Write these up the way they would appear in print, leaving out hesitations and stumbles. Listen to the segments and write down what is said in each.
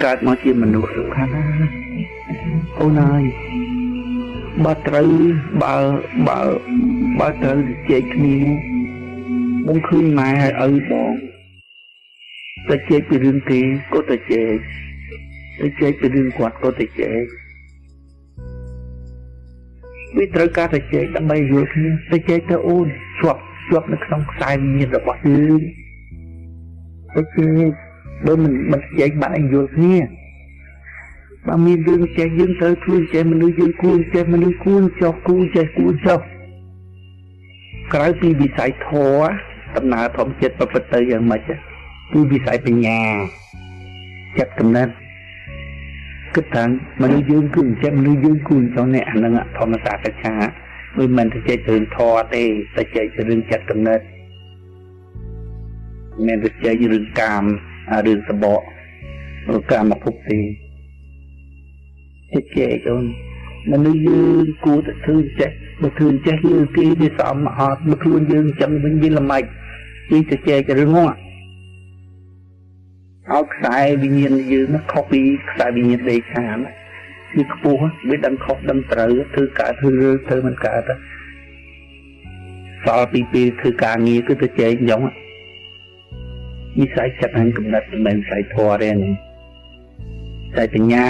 កើតមកជាមនុស្សសុខណាអូនហើយបើត្រូវបើត្រូវជែកគ្នាបងឃើញម៉ែហើយឪបងតែជែកពីរឿងគេក៏តែជែកពីរឿងគាត់ក៏តែជែកវាត្រូវការតែជែកដើម្បីយល់គ្នាតែជែកទៅអូនជាប់នៅក្នុងខ្សែវិញ្ញាណរបស់យើងតែជែកបើមិនជែកបានឲ្យយល់គ្នាបើមានរឿងចេះយើងត្រូវខ្លួនចេះមនុស្សយើងគួរចេះមនុស្សគួរចោះគួរចេះគួរចោះក្រៅពីវិស័យធម៌ដំណើរធម្មជាតិប្រព្រឹត្តទៅយ៉ាងម៉េចគឺវិស័យបញ្ញាចិត្តកំណត់គិតថាមនុស្សយើងគឺចេះមនុស្សយើងគួរចោះនេះអានឹងធម្មសាស្ត្រកាមិនមែនទៅចេះរឿងធម៌ទេតែចេះរឿងចិត្តកំណត់មិនទៅចេះរឿងកាមរឿងសបកកាមភពទេចេះអូនមនុស្សយើងគួរតែធ្វើចេះបើធ្វើចេះយើងគេវាសមអត់បើខ្លួនយើងចឹងវិញវាល្មិចវាទៅចេះរឿងហ្នឹងឲ្យខ្សែវិញ្ញាណយើងណាខុសពីខ្សែវិញ្ញាណដេកខានវាខ្ពស់វាដឹងខុសដឹងត្រូវធ្វើកើតធ្វើរើធ្វើមិនកើតសល់ពីពេលធ្វើការងារគឺទៅចេះអញ្ចឹងវិស័យចិត្តហ្នឹងកំណត់មិនមែនវិស័យធម៌ទេហ្នឹងវិស័យបញ្ញា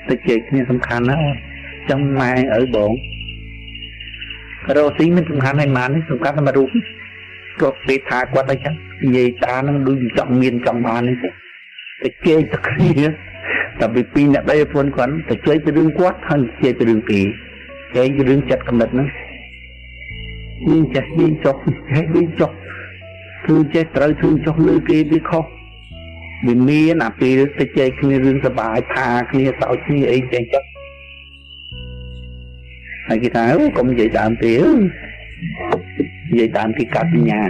តែជែកគ្នាសំខាន់ណាស់ចាំម៉ែឪបងរស់ស៊ីមិនសំខាន់ហើយម៉ាននេះសំខាន់តែមករូបក៏ពេលថាគាត់អីចឹងនិយាយតានឹងដូចចង់មានចង់បាននេះទេតែជែកទៅគ្នាតែពីអ្នកដៃប្រពន្ធគាត់ទៅជែកពីរឿងគាត់ហើយជែកពីរឿងពីជែកពីរឿងចិត្តកំណត់ហ្នឹងយើងចេះយើងចុះយើងចុះគឺចេះត្រូវធ្វើចុះលើគេវាខុសវាមានអាពេលទៅចែកគ្នារឿងសប្បាយថាគ្នាសោកគ្នាអីចឹងចុះហើយគេថាកុំនិយាយដើមទេនិយាយដើមគេកាត់បញ្ញា